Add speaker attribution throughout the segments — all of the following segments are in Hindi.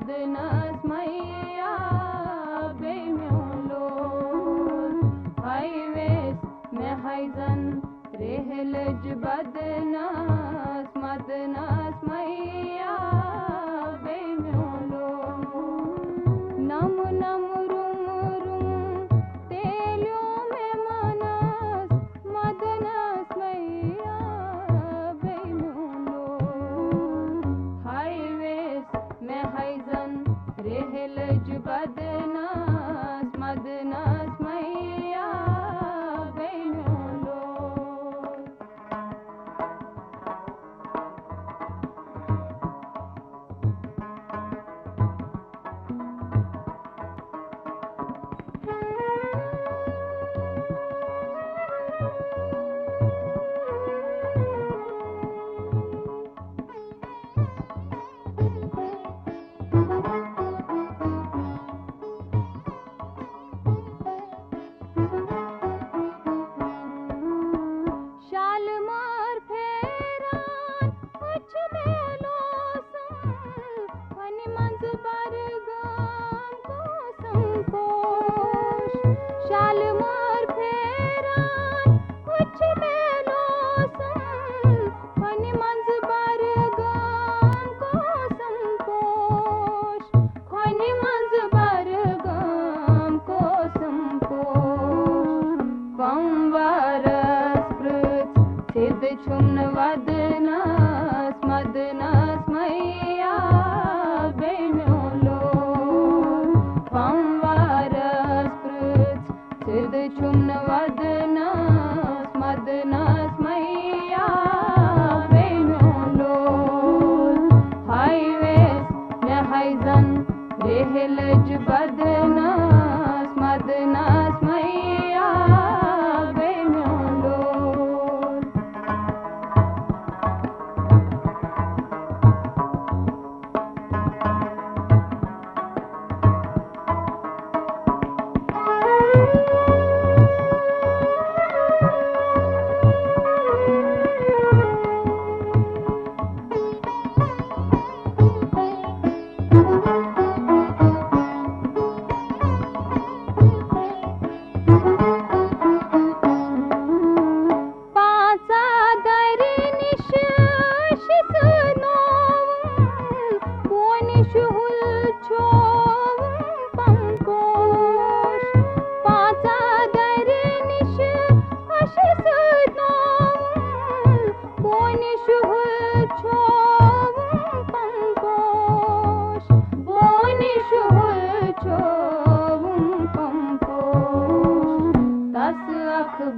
Speaker 1: मदनस मैया बेम्योलो हाईवेस में हाइजन रेहलज बदनस मदनस मैया बेम्योलो नम नम रुम रुम तेलियों में मनस मदनस मैया बेम्योलो हाईवेस में हाइजन रेहलज बदनस मदनस मैया बेम्योलो शालमार फेरान कुछ मेलोसम वनी मंज बरगाम को संपोश शालमार फेरान कुछ मेलोसम वनी मंज बरगाम को संपोश वनी मंज बरगाम को संपोश पंवारस सिद्ध छुम्न वदनस मदनस मैया बेम्योलो पंवारस सिद्ध छुम्न वदनस मदनस मैया बेम्योलो हाईवेस में हाइजन रेहलज बदनस मदनस मैया बेम्योलो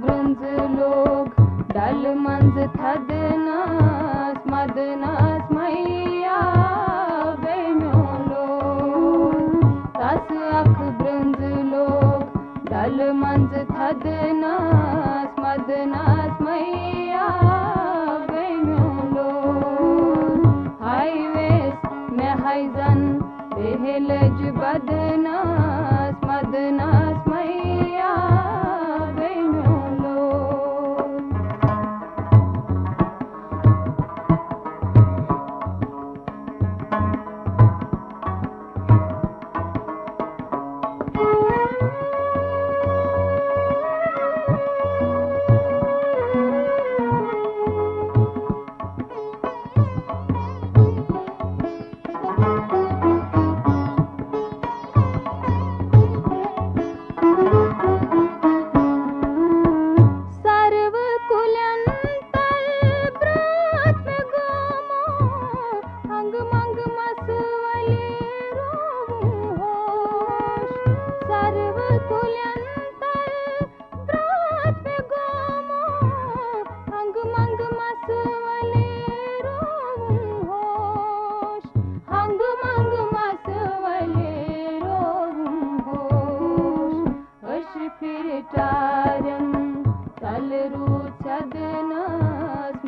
Speaker 1: ब्रंज लोग डल मंज थदनस मदनस मैया बेम्योलो दस अख ब्रंज लोग डल मंज थदनस मदनस मैया बेम्योलो हाईवेस में हाइजन रेहलज बदनस मदनस मैया बेम्योलो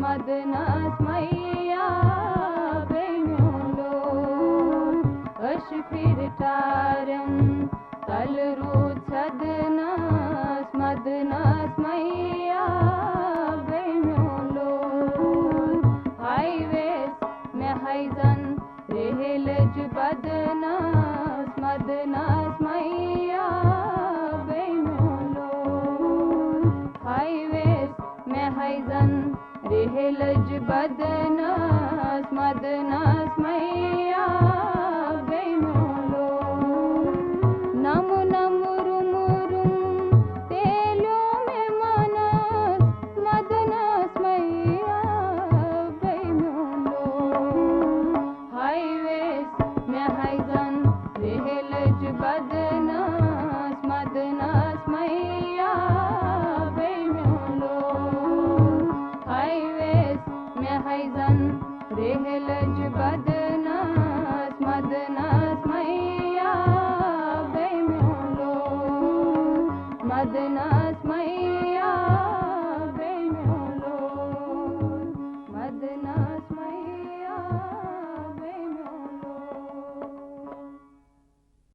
Speaker 1: मदनस मैया बेम्योलो अश फिर टारम तल रूद सदनस मदनस मैया बेम्योलो हाईवेस में हाइजन रेहलज बदना आइजन रेहलज बदनस मदनस मैया